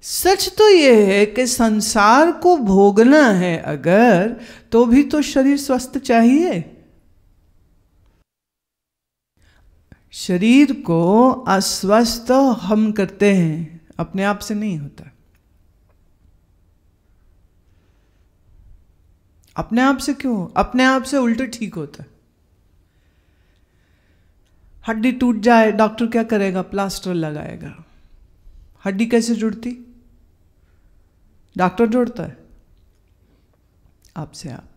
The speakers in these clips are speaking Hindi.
सच तो ये है कि संसार को भोगना है अगर, तो भी तो शरीर स्वस्थ चाहिए। शरीर को अस्वस्थ हम करते हैं, अपने आप से नहीं होता। अपने आप से क्यों? अपने आप से उल्टे ठीक होता है। हड्डी टूट जाए, डॉक्टर क्या करेगा? प्लास्टर लगाएगा। हड्डी कैसे जुड़ती? डॉक्टर जोड़ता है, आपसे आप।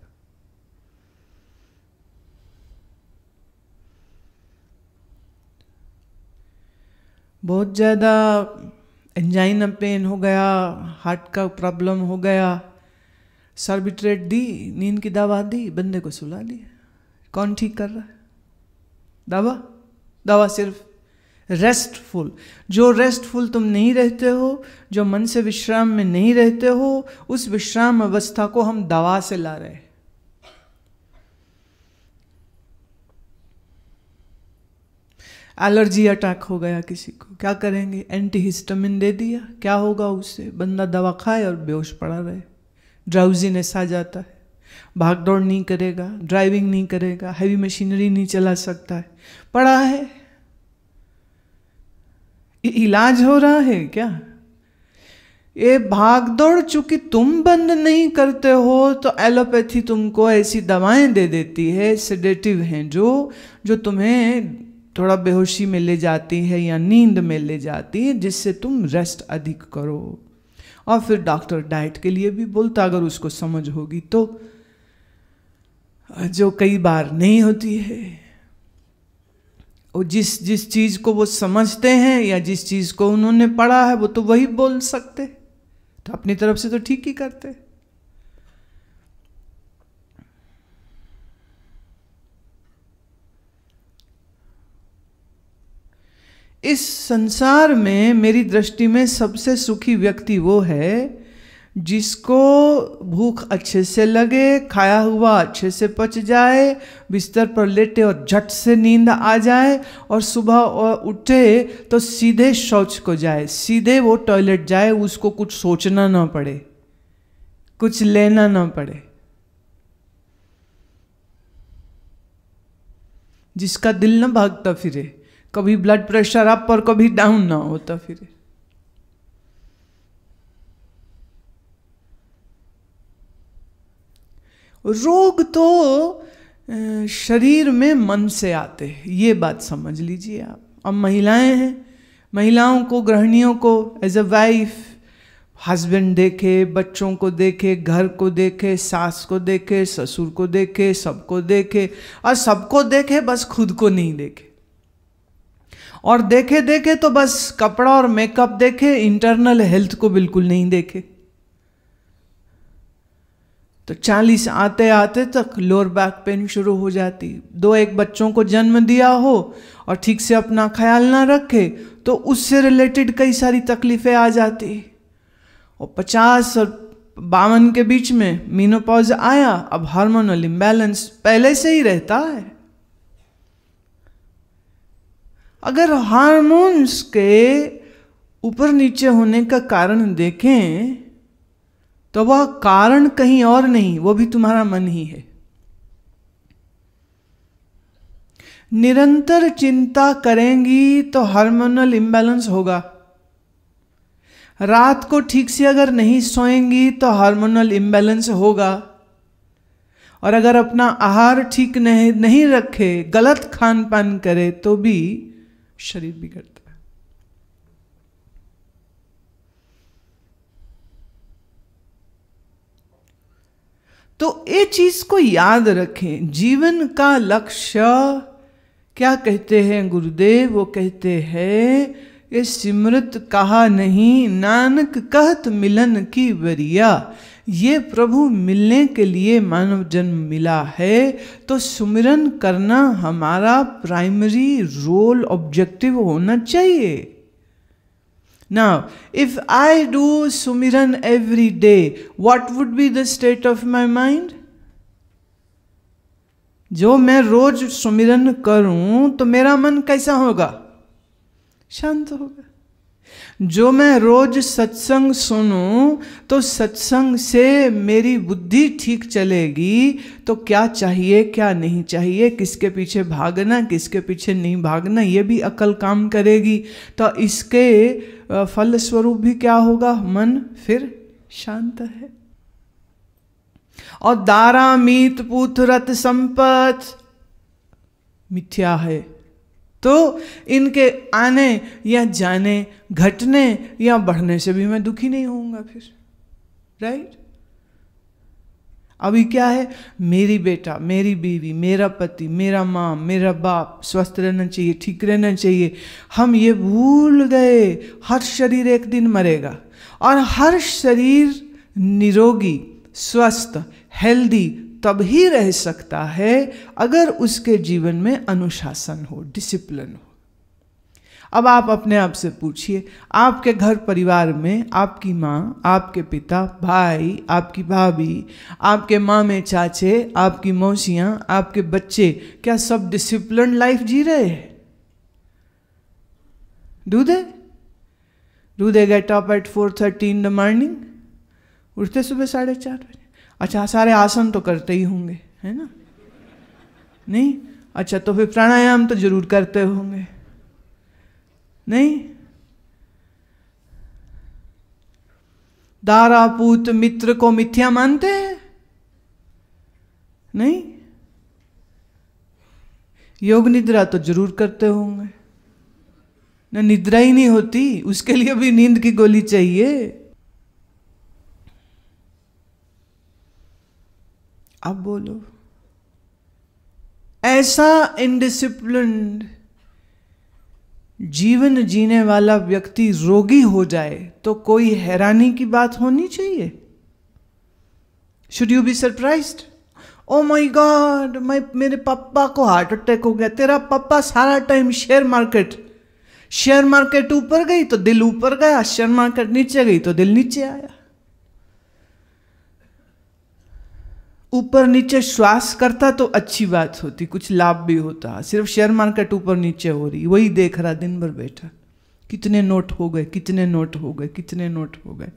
बहुत ज़्यादा एंजाइना पेन हो गया, हार्ट का प्रॉब्लम हो गया, सर्बिट्रेट दी, नींद की दवा दी, बंदे को सुला दिया। कौन ठीक कर रहा है? दवा सिर्फ रेस्टफुल। जो रेस्टफुल तुम नहीं रहते हो, जो मन से विश्राम में नहीं रहते हो, उस विश्राम अवस्था को हम दवा से ला रहे हैं। एलर्जी अटैक हो गया किसी को, क्या करेंगे? एंटीहिस्टामिन दे दिया, क्या होगा उससे? बंदा दवा खाए और बेहोश पड़ा रहे, ड्राउजीनेस आ जाता है, भाग दौड़ नहीं करेगा, ड्राइविंग नहीं करेगा, हैवी मशीनरी नहीं चला सकता है, पड़ा है। इलाज हो रहा है क्या? ये भाग दौड़ चूंकि तुम बंद नहीं करते हो, तो एलोपैथी तुमको ऐसी दवाएं दे देती है, सेडेटिव हैं, जो तुम्हें थोड़ा बेहोशी में ले जाती है या नींद में ले जाती है, जिससे तुम रेस्ट अधिक करो। और फिर डॉक्टर डाइट के लिए भी बोलता, अगर उसको समझ होगी तो, जो कई बार नहीं होती है। और जिस चीज को वो समझते हैं या जिस चीज को उन्होंने पढ़ा है, वो तो वही बोल सकते, तो अपनी तरफ से तो ठीक ही करते। इस संसार में मेरी दृष्टि में सबसे सुखी व्यक्ति वो है जिसको भूख अच्छे से लगे, खाया हुआ अच्छे से पच जाए, बिस्तर पर लेटे और झट से नींद आ जाए, और सुबह उठे तो सीधे शौच को जाए, सीधे वो टॉयलेट जाए, उसको कुछ सोचना ना पड़े, कुछ लेना ना पड़े। जिसका दिल न भागता फिरे, कभी ब्लड प्रेशर अप और कभी डाउन ना होता फिरे। रोग तो शरीर में मन से आते हैं, ये बात समझ लीजिए आप। अब महिलाएं हैं, महिलाओं को, गृहिणियों को एज अ वाइफ, हस्बैंड देखे, बच्चों को देखे, घर को देखे, सास को देखे, ससुर को देखे, सबको देखे, और सबको देखे, बस खुद को नहीं देखे। और देखे देखे तो बस कपड़ा और मेकअप देखे, इंटरनल हेल्थ को बिल्कुल नहीं देखे। तो 40 आते आते तक लोअर बैक पेन शुरू हो जाती। 2-1 बच्चों को जन्म दिया हो और ठीक से अपना ख्याल ना रखे तो उससे रिलेटेड कई सारी तकलीफें आ जाती। और 50 और 52 के बीच में मेनोपॉज आया, अब हार्मोनल इम्बैलेंस पहले से ही रहता है। अगर हार्मोन्स के ऊपर नीचे होने का कारण देखें तो वह कारण कहीं और नहीं, वो भी तुम्हारा मन ही है। निरंतर चिंता करेंगी तो हार्मोनल इम्बैलेंस होगा। रात को ठीक से अगर नहीं सोएंगी तो हार्मोनल इम्बैलेंस होगा। और अगर अपना आहार ठीक नहीं रखे, गलत खान पान करे, तो भी शरीर बिगड़ता है। तो ये चीज को याद रखें। जीवन का लक्ष्य क्या कहते हैं गुरुदेव? वो कहते हैं, ये सिमरत कहा नहीं, नानक कहत मिलन की वरिया। ये प्रभु मिलने के लिए मानव जन्म मिला है, तो सुमिरन करना हमारा प्राइमरी रोल, ऑब्जेक्टिव होना चाहिए। Now, if I do Sumiran every day, what would be the state of my mind? जो मैं रोज सुमिरन करूं तो मेरा मन कैसा होगा? शांत होगा। जो मैं रोज सत्संग सुनूं तो सत्संग से मेरी बुद्धि ठीक चलेगी, तो क्या चाहिए क्या नहीं चाहिए, किसके पीछे भागना किसके पीछे नहीं भागना, ये भी अकल काम करेगी। तो इसके फल स्वरूप भी क्या होगा, मन फिर शांत है। और दारा मीत पूत रत संपत मिथ्या है, तो इनके आने या जाने, घटने या बढ़ने से भी मैं दुखी नहीं होऊंगा फिर, राइट। अभी क्या है, मेरी बेटा, मेरी बीवी, मेरा पति, मेरा माँ, मेरा बाप स्वस्थ रहना चाहिए, ठीक रहना चाहिए। हम ये भूल गए हर शरीर एक दिन मरेगा, और हर शरीर निरोगी, स्वस्थ, हेल्दी तभी रह सकता है अगर उसके जीवन में अनुशासन हो, डिसिप्लिन हो। अब आप अपने आप से पूछिए, आपके घर परिवार में आपकी माँ, आपके पिता, भाई, आपकी भाभी, आपके मामे चाचे, आपकी मौसियाँ, आपके बच्चे, क्या सब डिसिप्लिन लाइफ जी रहे हैं? Do they get up at 4:30 in the morning? उठते सुबह 4:30 बजे? अच्छा, सारे आसन तो करते ही होंगे, है ना? नहीं? अच्छा, तो फिर प्राणायाम तो जरूर करते होंगे, नहीं? दारा पूत मित्र को मिथ्या मानते हैं? नहीं? योग निद्रा तो जरूर करते होंगे ना? निद्रा ही नहीं होती, उसके लिए भी नींद की गोली चाहिए। अब बोलो, ऐसा इनडिसिप्लिन्ड जीवन जीने वाला व्यक्ति रोगी हो जाए तो कोई हैरानी की बात होनी चाहिए? Should you be surprised? Oh my God, मेरे पापा को हार्ट अटैक हो गया। तेरा पापा सारा टाइम शेयर मार्केट ऊपर गई तो दिल ऊपर गया, शेयर मार्केट नीचे गई तो दिल नीचे आया। ऊपर नीचे श्वास करता तो अच्छी बात होती, कुछ लाभ भी होता। सिर्फ शेयर मार्केट ऊपर नीचे हो रही, वही देख रहा दिन भर बैठा, कितने नोट हो गए, कितने नोट हो गए, कितने नोट हो गए।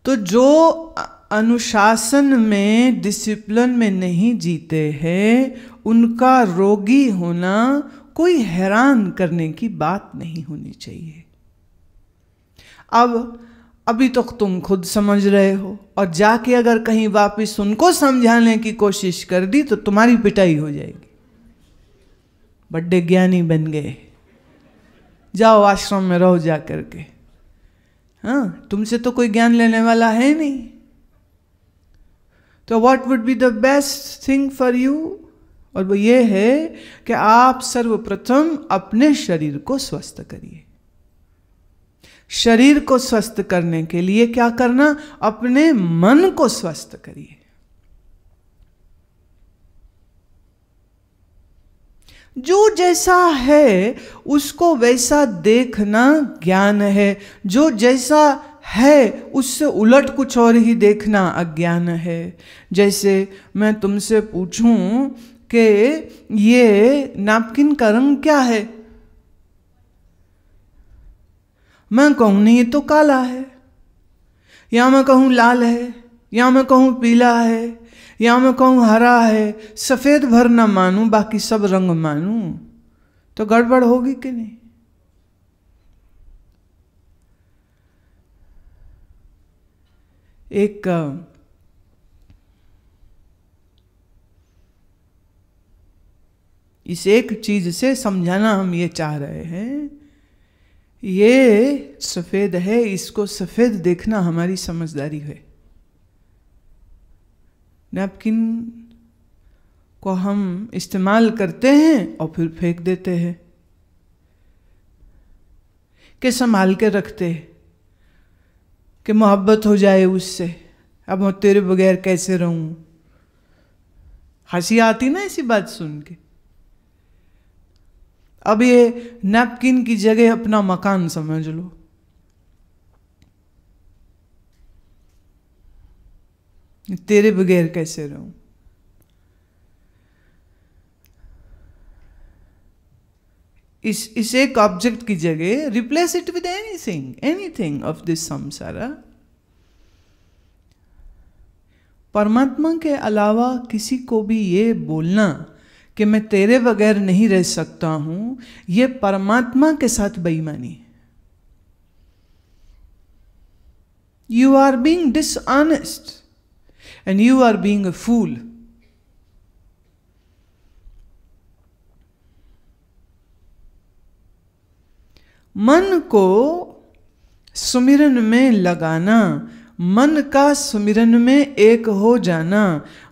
तो जो अनुशासन में, डिसिप्लिन में नहीं जीते हैं, उनका रोगी होना कोई हैरान करने की बात नहीं होनी चाहिए। अब अभी तक तो तुम खुद समझ रहे हो, और जाके अगर कहीं वापस उनको समझाने की कोशिश कर दी तो तुम्हारी पिटाई हो जाएगी। बड़े ज्ञानी बन गए, जाओ आश्रम में रहो जा करके। हाँ, तुमसे तो कोई ज्ञान लेने वाला है नहीं। तो what would be the best thing for you? और वो ये है कि आप सर्वप्रथम अपने शरीर को स्वस्थ करिए। शरीर को स्वस्थ करने के लिए क्या करना? अपने मन को स्वस्थ करिए। जो जैसा है उसको वैसा देखना ज्ञान है, जो जैसा है उससे उलट कुछ और ही देखना अज्ञान है। जैसे मैं तुमसे पूछूं कि ये नैपकिन का रंग क्या है, मैं कहूं नहीं ये तो काला है, या मैं कहूं लाल है, या मैं कहूं पीला है, या मैं कहूं हरा है, सफेद भर ना मानूं बाकी सब रंग मानूं, तो गड़बड़ होगी कि नहीं? इस एक चीज से समझाना हम ये चाह रहे हैं, ये सफेद है, इसको सफेद देखना हमारी समझदारी है। नैपकिन को हम इस्तेमाल करते हैं और फिर फेंक देते हैं, कि संभाल के रखते हैं कि मोहब्बत हो जाए उससे, अब मैं तेरे बगैर कैसे रहूं। हंसी आती ना ऐसी बात सुन के। अब ये नैपकिन की जगह अपना मकान समझ लो। तेरे बगैर कैसे रहूं। इस एक ऑब्जेक्ट की जगह replace it with anything of this संसारा। परमात्मा के अलावा किसी को भी ये बोलना कि मैं तेरे बगैर नहीं रह सकता हूं, ये परमात्मा के साथ बेईमानी है। You are being dishonest and you are being a fool. मन को सुमिरन में लगाना, मन का सुमिरन में एक हो जाना,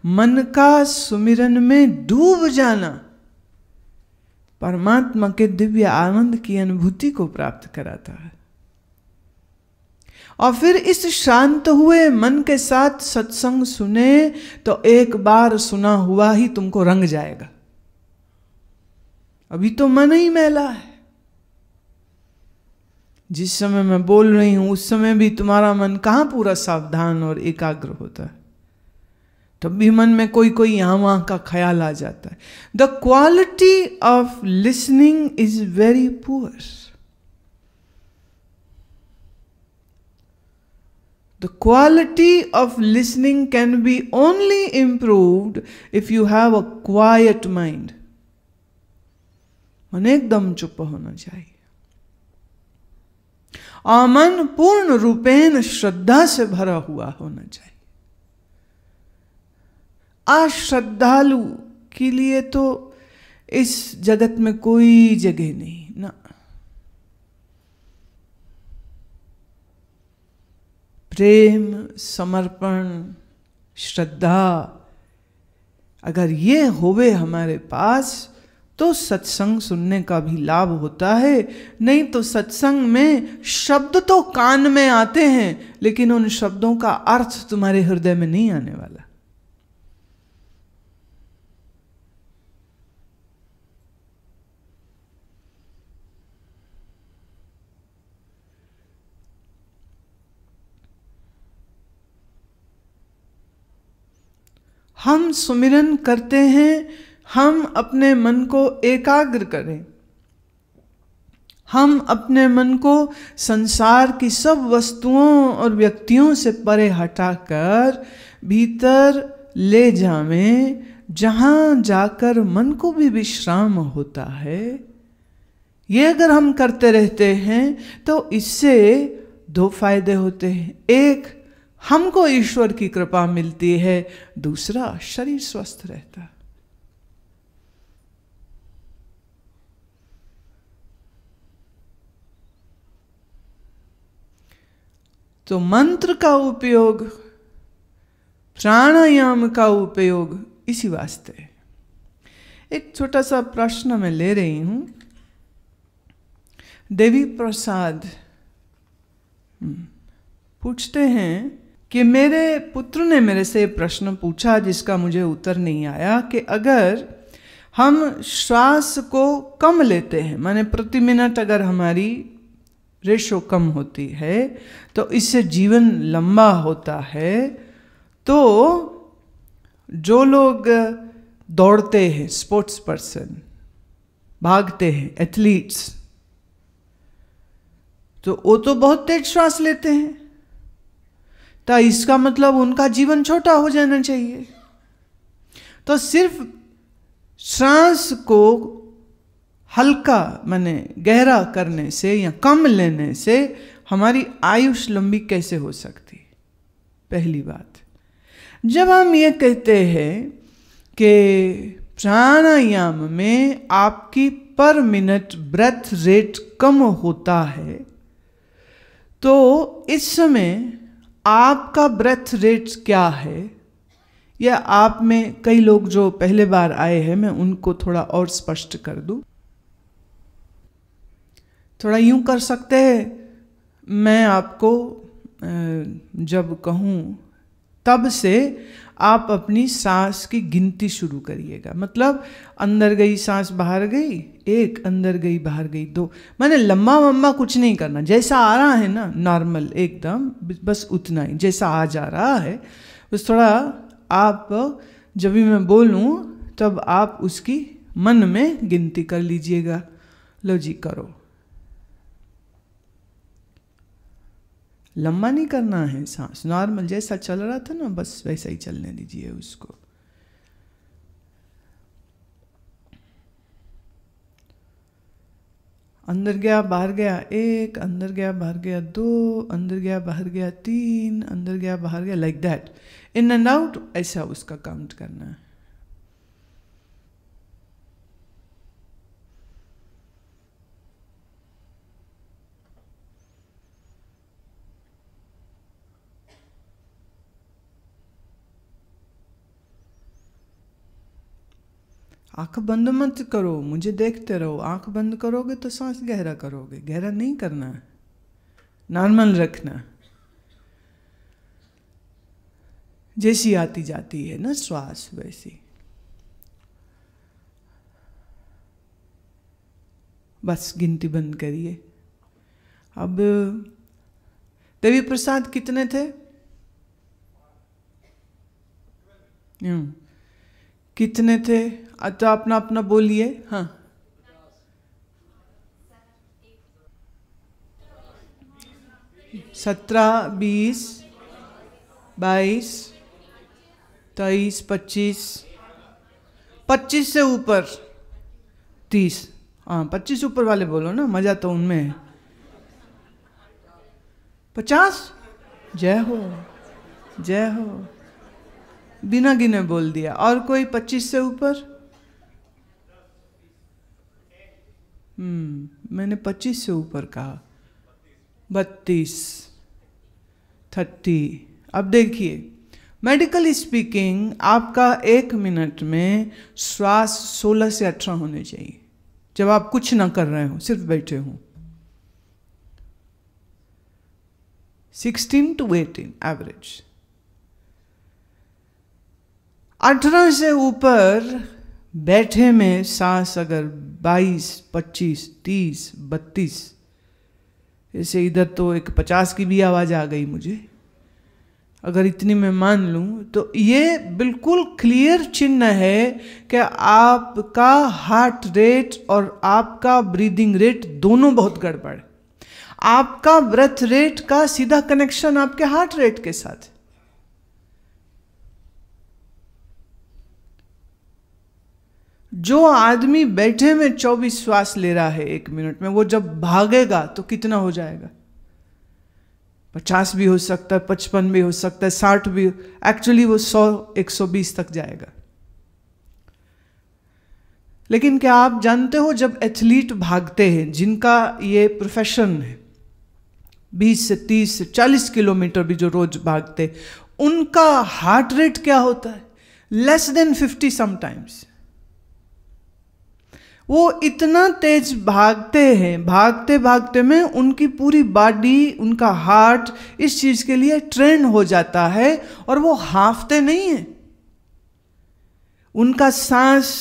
मन का सुमिरन में डूब जाना परमात्मा के दिव्य आनंद की अनुभूति को प्राप्त कराता है। और फिर इस शांत हुए मन के साथ सत्संग सुने तो एक बार सुना हुआ ही तुमको रंग जाएगा। अभी तो मन ही मैला है। जिस समय मैं बोल रही हूं उस समय भी तुम्हारा मन कहां पूरा सावधान और एकाग्र होता है, तब भी मन में कोई कोई यहां वहां का ख्याल आ जाता है। The quality of listening is very poor. The quality of listening can be only improved if you have a quiet mind. मन एकदम चुप होना चाहिए और मन पूर्ण रूपेण श्रद्धा से भरा हुआ होना चाहिए। अश्रद्धालु के लिए तो इस जगत में कोई जगह नहीं ना। प्रेम, समर्पण, श्रद्धा अगर ये होवे हमारे पास तो सत्संग सुनने का भी लाभ होता है। नहीं तो सत्संग में शब्द तो कान में आते हैं लेकिन उन शब्दों का अर्थ तुम्हारे हृदय में नहीं आने वाला। हम सुमिरन करते हैं, हम अपने मन को एकाग्र करें, हम अपने मन को संसार की सब वस्तुओं और व्यक्तियों से परे हटाकर भीतर ले जावें, जहां जाकर मन को भी विश्राम होता है। ये अगर हम करते रहते हैं तो इससे दो फायदे होते हैं। एक, हमको ईश्वर की कृपा मिलती है, दूसरा शरीर स्वस्थ रहता है। तो मंत्र का उपयोग, प्राणायाम का उपयोग इसी वास्ते। एक छोटा सा प्रश्न मैं ले रही हूं। देवी प्रसाद पूछते हैं कि मेरे पुत्र ने मेरे से प्रश्न पूछा जिसका मुझे उत्तर नहीं आया कि अगर हम श्वास को कम लेते हैं, माने प्रति मिनट अगर हमारी रेशो कम होती है तो इससे जीवन लंबा होता है। तो जो लोग दौड़ते हैं, स्पोर्ट्स पर्सन, भागते हैं, एथलीट्स, तो वो तो बहुत तेज श्वास लेते हैं, तो इसका मतलब उनका जीवन छोटा हो जाना चाहिए। तो सिर्फ श्वास को हल्का माने गहरा करने से या कम लेने से हमारी आयुष लंबी कैसे हो सकती? पहली बात, जब हम ये कहते हैं कि प्राणायाम में आपकी पर मिनट ब्रेथ रेट कम होता है, तो इस समय आपका ब्रेथ रेट क्या है? या आप में कई लोग जो पहले बार आए हैं, मैं उनको थोड़ा और स्पष्ट कर दूं। थोड़ा यूं कर सकते हैं, मैं आपको जब कहूं तब से आप अपनी सांस की गिनती शुरू करिएगा। मतलब अंदर गई सांस, बाहर गई, एक, अंदर गई बाहर गई, दो। मैंने लंबा वम्बा कुछ नहीं करना, जैसा आ रहा है ना नॉर्मल एकदम, बस उतना ही जैसा आ जा रहा है। बस थोड़ा आप जब भी मैं बोलूं तब आप उसकी मन में गिनती कर लीजिएगा। लो जी करो, लंबा नहीं करना है सांस, नॉर्मल जैसा चल रहा था ना बस वैसा ही चलने दीजिए उसको। अंदर गया बाहर गया 1, अंदर गया बाहर गया 2, अंदर गया बाहर गया 3, अंदर गया बाहर गया, like that, in and out, ऐसा उसका काउंट करना है। आंख बंद मत करो, मुझे देखते रहो। आंख बंद करोगे तो सांस गहरा करोगे, गहरा नहीं करना है, नॉर्मल रखना। जैसी आती जाती है ना श्वास वैसी। बस गिनती बंद करिए। अब देवी प्रसाद कितने थे? कितने थे? तो अपना अपना बोलिए। हाँ, 17, 20, 22, 23, 25, 25 से ऊपर 30। हाँ 25 ऊपर वाले बोलो ना, मजा तो उनमें है। 50। जय हो जय हो, बिना गिने बोल दिया। और कोई 25 से ऊपर? मैंने 25 से ऊपर कहा। 32, 30। अब देखिए, मेडिकली स्पीकिंग आपका 1 मिनट में श्वास 16 से 18 होने चाहिए, जब आप कुछ ना कर रहे हो, सिर्फ बैठे हो। 16 to 18 एवरेज। 18 से ऊपर बैठे में सांस अगर 22, 25, 30, 32, ऐसे इधर तो एक 50 की भी आवाज आ गई मुझे, अगर इतनी मैं मान लूं तो ये बिल्कुल क्लियर चिन्ह है कि आपका हार्ट रेट और आपका ब्रीदिंग रेट दोनों बहुत गड़बड़ है। आपका ब्रेथ रेट का सीधा कनेक्शन आपके हार्ट रेट के साथ। जो आदमी बैठे में 24 श्वास ले रहा है 1 मिनट में, वो जब भागेगा तो कितना हो जाएगा? 50 भी हो सकता है, 55 भी हो सकता है, 60 भी, एक्चुअली वो 100, 120 तक जाएगा। लेकिन क्या आप जानते हो, जब एथलीट भागते हैं, जिनका ये प्रोफेशन है, 20 से 30 से 40 किलोमीटर भी जो रोज भागते, उनका हार्ट रेट क्या होता है? Less than 50 sometimes. वो इतना तेज भागते हैं, भागते भागते में उनकी पूरी बॉडी, उनका हार्ट इस चीज के लिए ट्रेन हो जाता है, और वो हांफते नहीं है। उनका सांस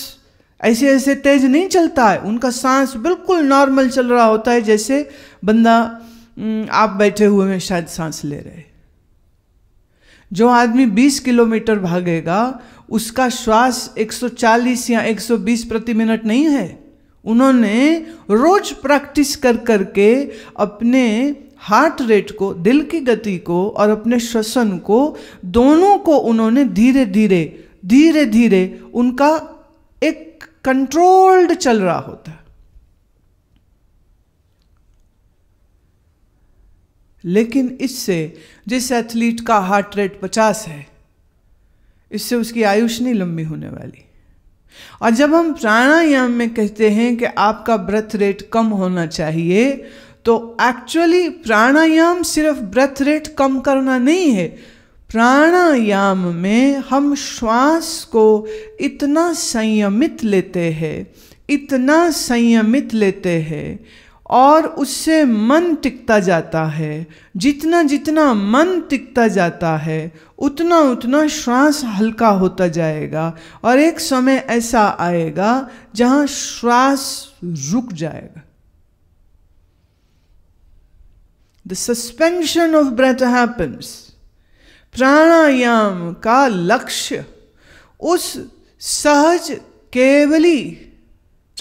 ऐसे ऐसे तेज नहीं चलता है, उनका सांस बिल्कुल नॉर्मल चल रहा होता है, जैसे बंदा आप बैठे हुए में शायद सांस ले रहे। जो आदमी 20 किलोमीटर भागेगा, उसका श्वास 140 या 120 प्रति मिनट नहीं है। उन्होंने रोज प्रैक्टिस कर करके अपने हार्ट रेट को, दिल की गति को और अपने श्वसन को, दोनों को उन्होंने धीरे धीरे धीरे धीरे उनका एक कंट्रोल्ड चल रहा होता है। लेकिन इससे, जिस एथलीट का हार्ट रेट 50 है, इससे उसकी आयुष नहीं लंबी होने वाली। और जब हम प्राणायाम में कहते हैं कि आपका ब्रेथ रेट कम होना चाहिए, तो एक्चुअली प्राणायाम सिर्फ ब्रेथ रेट कम करना नहीं है। प्राणायाम में हम श्वास को इतना संयमित लेते हैं, इतना संयमित लेते हैं, और उससे मन टिकता जाता है। जितना जितना मन टिकता जाता है, उतना उतना श्वास हल्का होता जाएगा, और एक समय ऐसा आएगा जहां श्वास रुक जाएगा। The suspension of breath happens. Pranayama का लक्ष्य उस सहज केवली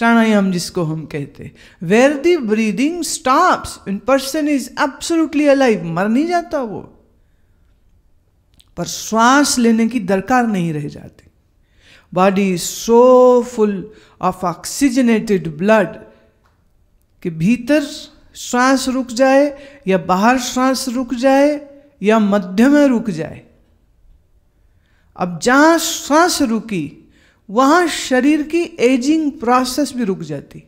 प्राणायाम जिसको हम कहते हैं, where the breathing stops and person is absolutely alive, मर नहीं जाता वो, पर श्वास लेने की दरकार नहीं रह जाती। Body is so full of oxygenated blood कि भीतर श्वास रुक जाए या बाहर श्वास रुक जाए या मध्य में रुक जाए, अब जहां श्वास रुकी वहां शरीर की एजिंग प्रोसेस भी रुक जाती।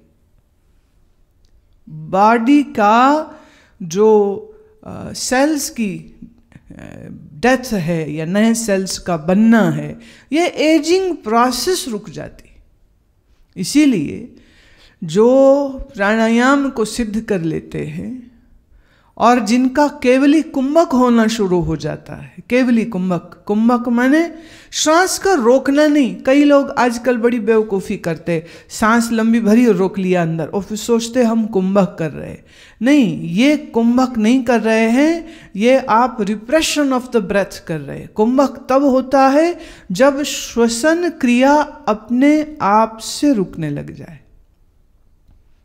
बॉडी का जो सेल्स की डेथ है या नए सेल्स का बनना है, ये एजिंग प्रोसेस रुक जाती। इसीलिए जो प्राणायाम को सिद्ध कर लेते हैं और जिनका केवली कुंभक होना शुरू हो जाता है, केवली कुंभक, कुंभक माने सांस का रोकना नहीं। कई लोग आजकल बड़ी बेवकूफ़ी करते, सांस लंबी भरी और रोक लिया अंदर और फिर सोचते हम कुंभक कर रहे हैं। नहीं, ये कुंभक नहीं कर रहे हैं, ये आप रिप्रेशन ऑफ द ब्रेथ कर रहे हैं। कुंभक तब होता है जब श्वसन क्रिया अपने आप से रुकने लग जाए,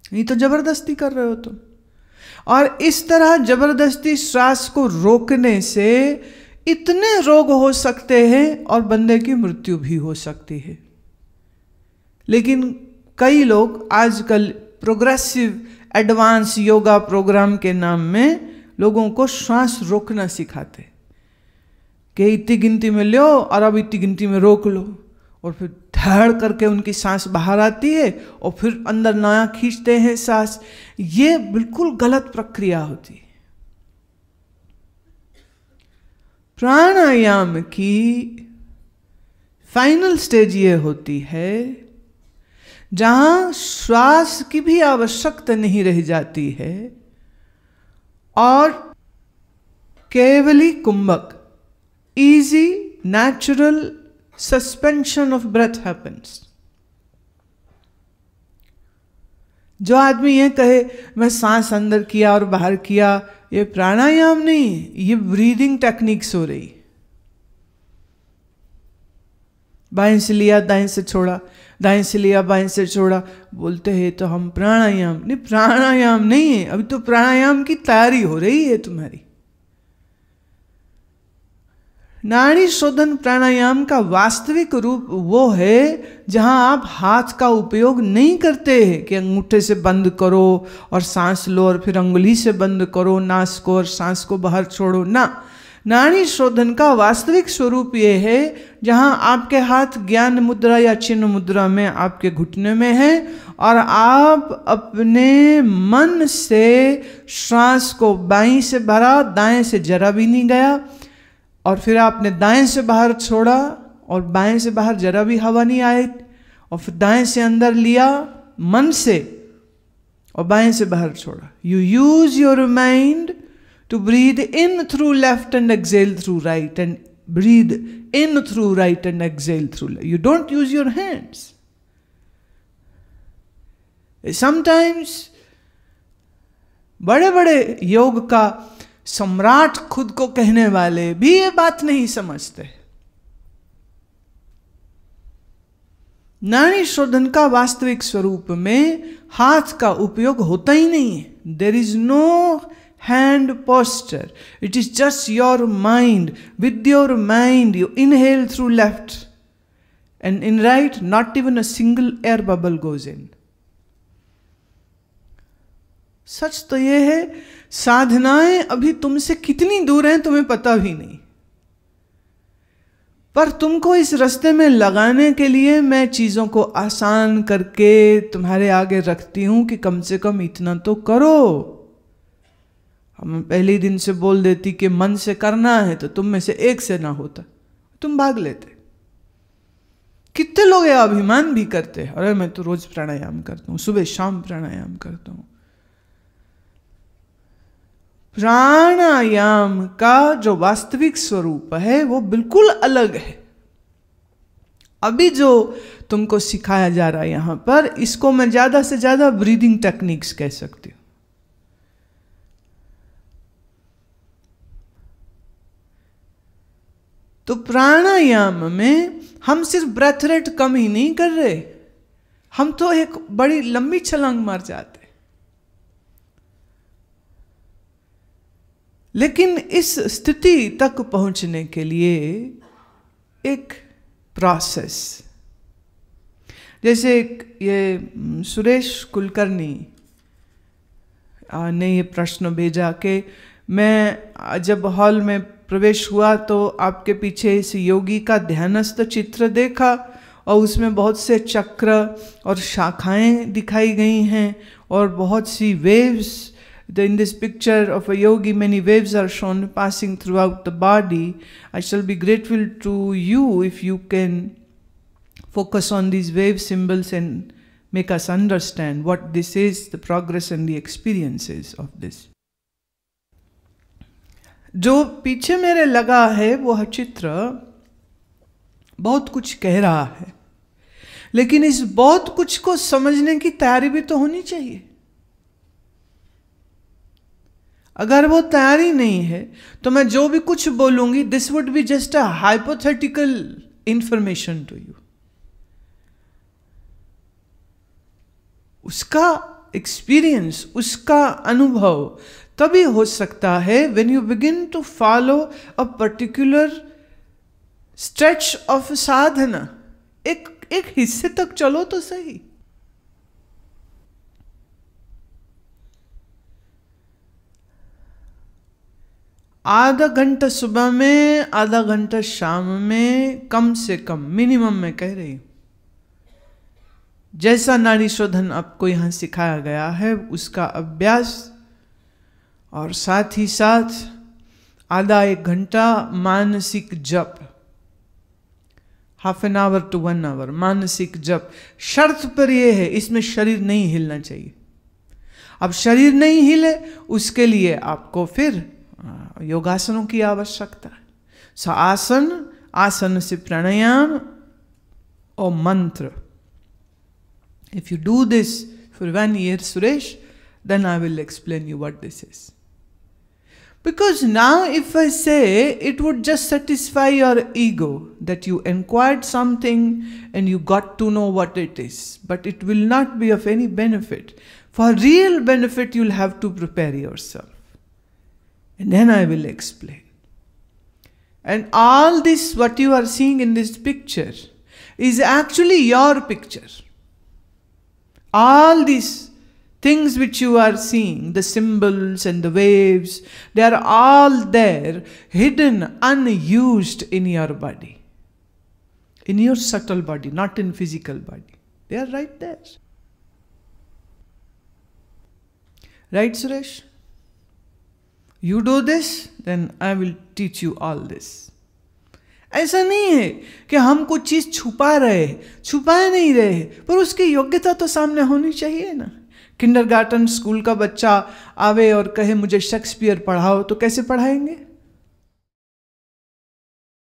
नहीं तो जबरदस्ती कर रहे हो तुम। और इस तरह जबरदस्ती श्वास को रोकने से इतने रोग हो सकते हैं और बंदे की मृत्यु भी हो सकती है। लेकिन कई लोग आजकल प्रोग्रेसिव एडवांस योगा प्रोग्राम के नाम में लोगों को श्वास रोकना सिखाते कि इतनी गिनती में लो और अब इतनी गिनती में रोक लो, और फिर धड़ करके उनकी सांस बाहर आती है और फिर अंदर नया खींचते हैं सांस। ये बिल्कुल गलत प्रक्रिया होती है। प्राणायाम की फाइनल स्टेज ये होती है जहां श्वास की भी आवश्यकता नहीं रह जाती है और केवली कुंभक, easy natural suspension of breath happens. जो आदमी ये कहे मैं सांस अंदर किया और बाहर किया, ये प्राणायाम नहीं, ये ब्रीदिंग टेक्निक्स हो रही। बाएं से लिया दाएं से छोड़ा, दाएं से लिया बाएं से छोड़ा, बोलते हैं तो हम प्राणायाम। नहीं, प्राणायाम नहीं है, अभी तो प्राणायाम की तैयारी हो रही है तुम्हारी। नाड़ी शोधन प्राणायाम का वास्तविक रूप वो है जहां आप हाथ का उपयोग नहीं करते हैं कि अंगूठे से बंद करो और सांस लो और फिर अंगुली से बंद करो नास को और सांस को बाहर छोड़ो ना। नाड़ी शोधन का वास्तविक स्वरूप ये है जहां आपके हाथ ज्ञान मुद्रा या चिन्ह मुद्रा में आपके घुटने में है और आप अपने मन से श्वास को बाईं से भरा, दाएं से जरा भी नहीं गया, और फिर आपने दाएं से बाहर छोड़ा और बाएं से बाहर जरा भी हवा नहीं आई, और फिर दाएं से अंदर लिया मन से और बाएं से बाहर छोड़ा। You use your mind to breathe in through left and exhale through right and breathe in through right and exhale through left. You don't use your hands. Sometimes बड़े बड़े योग का सम्राट खुद को कहने वाले भी ये बात नहीं समझते। नाड़ी शोधन का वास्तविक स्वरूप में हाथ का उपयोग होता ही नहीं है। There is no hand posture, it is just your mind. With your mind you inhale through left and in right not even a single air bubble goes in. सच तो यह है, साधनाएं अभी तुमसे कितनी दूर हैं तुम्हें पता भी नहीं, पर तुमको इस रास्ते में लगाने के लिए मैं चीज़ों को आसान करके तुम्हारे आगे रखती हूं कि कम से कम इतना तो करो। हम पहले ही दिन से बोल देती कि मन से करना है तो तुम में से एक से ना होता, तुम भाग लेते। कितने लोग ये अभिमान भी करते हैं, अरे मैं तो रोज प्राणायाम करता हूँ, सुबह शाम प्राणायाम करता हूँ। प्राणायाम का जो वास्तविक स्वरूप है वो बिल्कुल अलग है। अभी जो तुमको सिखाया जा रहा है यहां पर, इसको मैं ज्यादा से ज्यादा ब्रीदिंग टेक्निक्स कह सकती हूं। तो प्राणायाम में हम सिर्फ ब्रेथ रेट कम ही नहीं कर रहे, हम तो एक बड़ी लंबी छलांग मार जाते। लेकिन इस स्थिति तक पहुंचने के लिए एक प्रोसेस, जैसे ये सुरेश कुलकर्णी ने ये प्रश्न भेजा कि मैं जब हॉल में प्रवेश हुआ तो आपके पीछे इस योगी का ध्यानस्थ चित्र देखा और उसमें बहुत से चक्र और शाखाएं दिखाई गई हैं और बहुत सी waves. In this picture of a yogi, many waves are shown passing throughout the body. I shall be grateful to you if you can focus on these wave symbols and make us understand what this is, the progress and the experiences of this. जो पीछे मेरे लगा है वह चित्र बहुत कुछ कह रहा है, लेकिन इस बहुत कुछ को समझने की तैयारी भी तो होनी चाहिए। अगर वो तैयारी नहीं है तो मैं जो भी कुछ बोलूंगी, this would be just a hypothetical information to you. उसका एक्सपीरियंस, उसका अनुभव तभी हो सकता है when you begin to follow a particular stretch of sadhana. एक हिस्से तक चलो तो सही। आधा घंटा सुबह में, आधा घंटा शाम में, कम से कम मिनिमम मैं कह रही हूं, जैसा नाड़ी शोधन आपको यहां सिखाया गया है उसका अभ्यास, और साथ ही साथ आधा एक घंटा मानसिक जप, half an hour to 1 hour मानसिक जप। शर्त पर यह है इसमें शरीर नहीं हिलना चाहिए। अब शरीर नहीं हिले उसके लिए आपको फिर योगासनों की आवश्यकता है। सो आसन से प्राणायाम और मंत्र। If you do this for 1 year, Suresh, then I will explain you what this is. Because now if I say, it would just satisfy your ego that you inquired something and you got to know what it is, but it will not be of any benefit. For real benefit, you'll have to prepare yourself. And then I will explain. And all this, what you are seeing in this picture, is actually your picture. All these things which you are seeing, the symbols and the waves, they are all there, hidden, unused in your body. In your subtle body, not in physical body. They are right there. Right, Suresh? You do this, then I will teach you all this. ऐसा नहीं है कि हम कुछ चीज छुपा नहीं रहे, पर उसकी योग्यता तो सामने होनी चाहिए ना। किंडरगार्टन स्कूल का बच्चा आवे और कहे मुझे शेक्सपियर पढ़ाओ, तो कैसे पढ़ाएंगे?